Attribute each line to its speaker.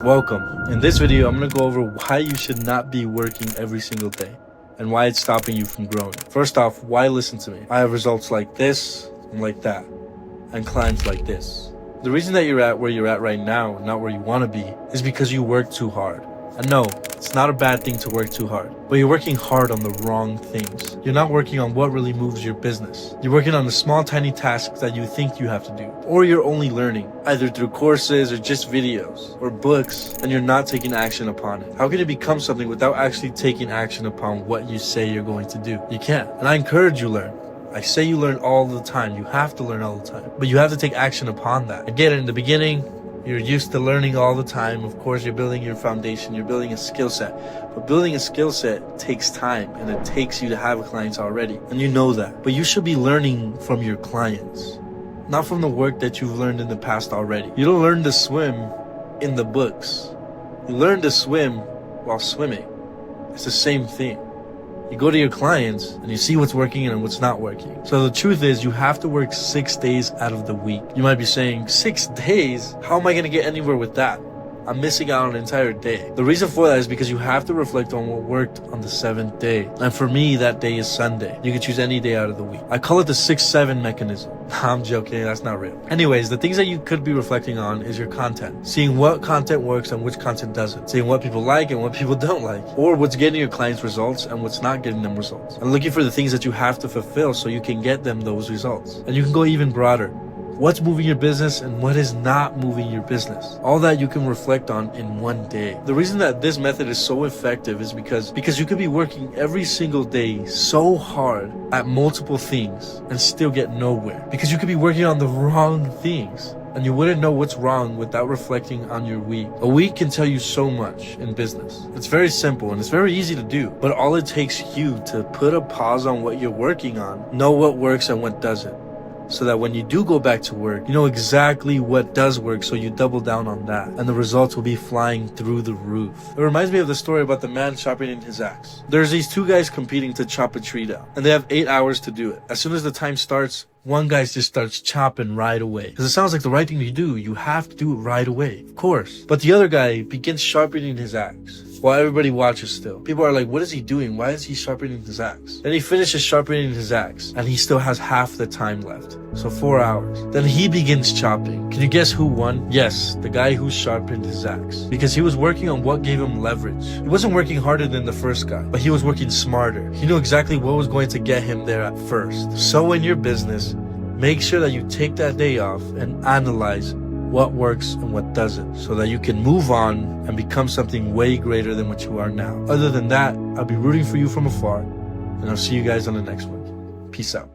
Speaker 1: Welcome. In this video, I'm going to go over why you should not be working every single day and why it's stopping you from growing. First off, why listen to me? I have results like this and like that and clients like this. The reason that you're at where you're at right now, not where you want to be, is because you work too hard. And no, it's not a bad thing to work too hard, but you're working hard on the wrong things. You're not working on what really moves your business. You're working on the small, tiny tasks that you think you have to do, or you're only learning, either through courses or just videos or books, and you're not taking action upon it. How can it become something without actually taking action upon what you say you're going to do? You can't. And I encourage you learn. I say you learn all the time. You have to learn all the time, but you have to take action upon that. Again, in the beginning, you're used to learning all the time. Of course, you're building your foundation, you're building a skill set. But building a skill set takes time, and it takes you to have clients already. And you know that. But you should be learning from your clients, not from the work that you've learned in the past already. You don't learn to swim in the books. You learn to swim while swimming. It's the same thing. You go to your clients and you see what's working and what's not working. So the truth is, you have to work 6 days out of the week. You might be saying, 6 days? How am I going to get anywhere with that? I'm missing out on an entire day. The reason for that is because you have to reflect on what worked on the 7th day. And for me, that day is Sunday. You can choose any day out of the week. I call it the 6-7 mechanism. I'm joking, that's not real. Anyways, the things that you could be reflecting on is your content. Seeing what content works and which content doesn't. Seeing what people like and what people don't like. Or what's getting your clients results and what's not getting them results. And looking for the things that you have to fulfill so you can get them those results. And you can go even broader. What's moving your business and what is not moving your business. All that you can reflect on in one day. The reason that this method is so effective is because you could be working every single day so hard at multiple things and still get nowhere. Because you could be working on the wrong things and you wouldn't know what's wrong without reflecting on your week. A week can tell you so much in business. It's very simple and it's very easy to do, but all it takes you to put a pause on what you're working on, know what works and what doesn't. So that when you do go back to work, you know exactly what does work, so you double down on that, and the results will be flying through the roof. It reminds me of the story about the man sharpening his axe. There's these two guys competing to chop a tree down, and they have 8 hours to do it. As soon as the time starts, one guy just starts chopping right away. Because it sounds like the right thing to do. You have to do it right away, of course. But the other guy begins sharpening his axe while everybody watches still. People are like, what is he doing? Why is he sharpening his axe? Then he finishes sharpening his axe and he still has half the time left. So 4 hours. Then he begins chopping. Can you guess who won? Yes, the guy who sharpened his axe. Because he was working on what gave him leverage. He wasn't working harder than the first guy, but he was working smarter. He knew exactly what was going to get him there at first. So in your business, make sure that you take that day off and analyze what works and what doesn't, so that you can move on and become something way greater than what you are now. Other than that, I'll be rooting for you from afar, and I'll see you guys on the next one. Peace out.